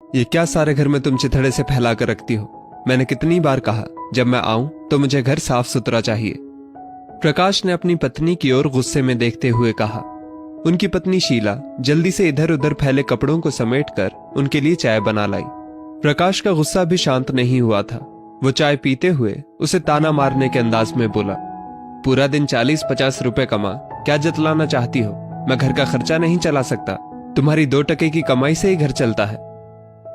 ये क्या सारे घर में तुम चिथड़े से फैला कर रखती हो? मैंने कितनी बार कहा जब मैं आऊं तो मुझे घर साफ सुथरा चाहिए। प्रकाश ने अपनी पत्नी की ओर गुस्से में देखते हुए कहा। उनकी पत्नी शीला जल्दी से इधर उधर फैले कपड़ों को समेटकर उनके लिए चाय बना लाई। प्रकाश का गुस्सा भी शांत नहीं हुआ था। वो चाय पीते हुए उसे ताना मारने के अंदाज में बोला, पूरा दिन 40-50 रुपए कमा क्या जतलाना चाहती हो? मैं घर का खर्चा नहीं चला सकता, तुम्हारी 2 टके की कमाई से ही घर चलता है।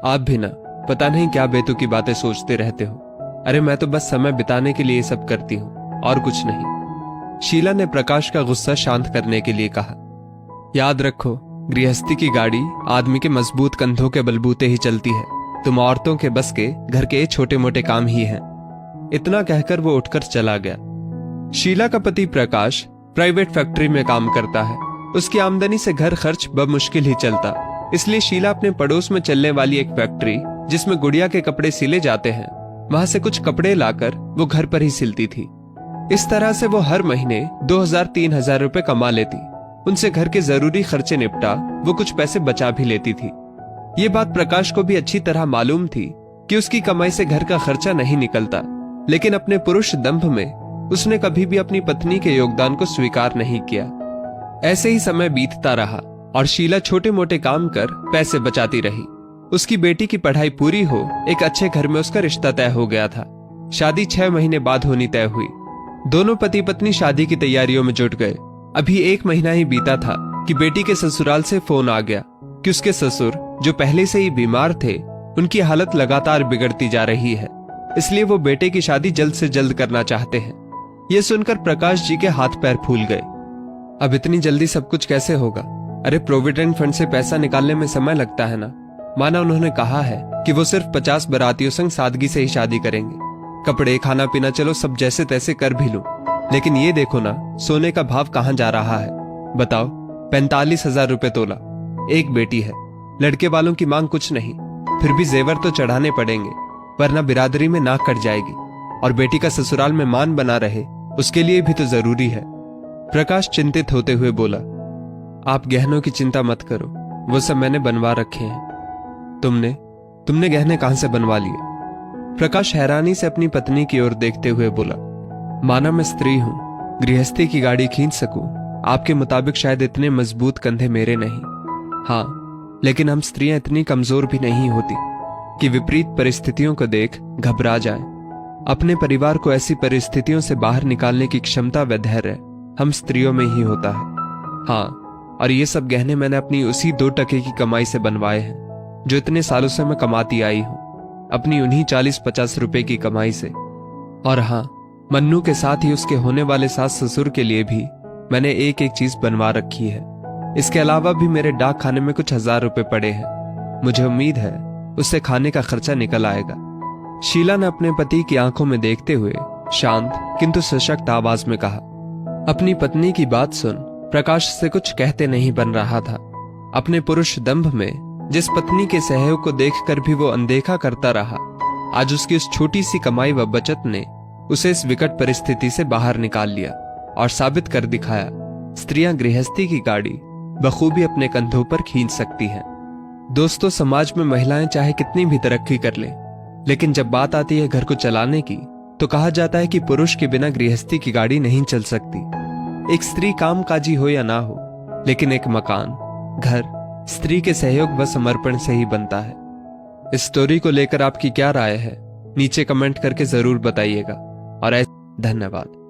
आप भी ना, पता नहीं क्या बेतुकी बातें सोचते रहते हो। अरे मैं तो बस समय बिताने के लिए ये सब करती हूँ और कुछ नहीं। शीला ने प्रकाश का गुस्सा शांत करने के लिए कहा, याद रखो, गृहस्थी की गाड़ी आदमी के मजबूत कंधों के बलबूते ही चलती है। तुम औरतों के बस के घर के छोटे मोटे काम ही हैं। इतना कहकर वो उठकर चला गया। शीला का पति प्रकाश प्राइवेट फैक्ट्री में काम करता है। उसकी आमदनी से घर खर्च बमुश्किल ही चलता, इसलिए शीला अपने पड़ोस में चलने वाली एक फैक्ट्री जिसमें गुड़िया के कपड़े सिले जाते हैं, वहां से कुछ कपड़े लाकर वो घर पर ही सिलती थी। इस तरह से वो हर महीने 2000-3000 रुपए कमा लेती। उनसे घर के जरूरी खर्चे निपटा वो कुछ पैसे बचा भी लेती थी। ये बात प्रकाश को भी अच्छी तरह मालूम थी कि उसकी कमाई से घर का खर्चा नहीं निकलता, लेकिन अपने पुरुष दंभ में उसने कभी भी अपनी पत्नी के योगदान को स्वीकार नहीं किया। ऐसे ही समय बीतता रहा और शीला छोटे मोटे काम कर पैसे बचाती रही। उसकी बेटी की पढ़ाई पूरी हो, एक अच्छे घर में उसका रिश्ता तय हो गया था। शादी 6 महीने बाद होनी तय हुई। दोनों पति पत्नी शादी की तैयारियों में जुट गए। अभी 1 महीना ही बीता था कि बेटी के ससुराल से फोन आ गया कि उसके ससुर, जो पहले से ही बीमार थे, उनकी हालत लगातार बिगड़ती जा रही है, इसलिए वो बेटे की शादी जल्द से जल्द करना चाहते हैं। ये सुनकर प्रकाश जी के हाथ पैर फूल गए। अब इतनी जल्दी सब कुछ कैसे होगा? अरे प्रोविडेंट फंड से पैसा निकालने में समय लगता है ना। माना उन्होंने कहा है कि वो सिर्फ 50 बारातियों संग सादगी से ही शादी करेंगे। कपड़े, खाना पीना चलो सब जैसे तैसे कर भी लूं, लेकिन ये देखो ना, सोने का भाव कहां जा रहा है। बताओ, 45,000 रुपए तोला। एक बेटी है, लड़के वालों की मांग कुछ नहीं, फिर भी जेवर तो चढ़ाने पड़ेंगे, वरना बिरादरी में नाक कट जाएगी। और बेटी का ससुराल में मान बना रहे, उसके लिए भी तो जरूरी है। प्रकाश चिंतित होते हुए बोला, आप गहनों की चिंता मत करो, वो सब मैंने बनवा रखे हैं। तुमने गहने कहां से बनवा लिए? प्रकाश हैरानी से अपनी पत्नी की ओर देखते हुए बोला, माना मैं स्त्री हूं, गृहस्थी की गाड़ी खींच सकूं, आपके मुताबिक शायद इतने मजबूत कंधे मेरे नहीं। हाँ, लेकिन हम स्त्रियां इतनी कमजोर भी नहीं होती कि विपरीत परिस्थितियों को देख घबरा जाएं। अपने परिवार को ऐसी परिस्थितियों से बाहर निकालने की क्षमता व धैर्य हम स्त्रियों में ही होता है। हाँ, और ये सब गहने मैंने अपनी उसी 2 टके की कमाई से बनवाए हैं, जो इतने सालों से मैं कमाती आई हूं, अपनी उन्हीं 40-50 रुपए की कमाई से। और हाँ, मन्नू के साथ ही उसके होने वाले सास ससुर के लिए भी मैंने एक एक चीज बनवा रखी है। इसके अलावा भी मेरे डाक खाने में कुछ 1000 रुपए पड़े हैं। मुझे उम्मीद है उससे खाने का खर्चा निकल आएगा। शीला ने अपने पति की आंखों में देखते हुए शांत किंतु सशक्त आवाज में कहा। अपनी पत्नी की बात सुन प्रकाश से कुछ कहते नहीं बन रहा था। अपने पुरुष दंभ में जिस पत्नी के सहयोग को देखकर भी वो अनदेखा करता रहा, आज उसकी उस छोटी सी कमाई व बचत ने उसे इस विकट परिस्थिति से बाहर निकाल लिया और साबित कर दिखाया, स्त्रियां गृहस्थी की गाड़ी बखूबी अपने कंधों पर खींच सकती हैं। दोस्तों, समाज में महिलाएं चाहे कितनी भी तरक्की कर लें, लेकिन जब बात आती है घर को चलाने की, तो कहा जाता है कि पुरुष के बिना गृहस्थी की गाड़ी नहीं चल सकती। एक स्त्री कामकाजी हो या ना हो, लेकिन एक मकान, घर स्त्री के सहयोग व समर्पण से ही बनता है। इस स्टोरी को लेकर आपकी क्या राय है? नीचे कमेंट करके जरूर बताइएगा। और धन्यवाद।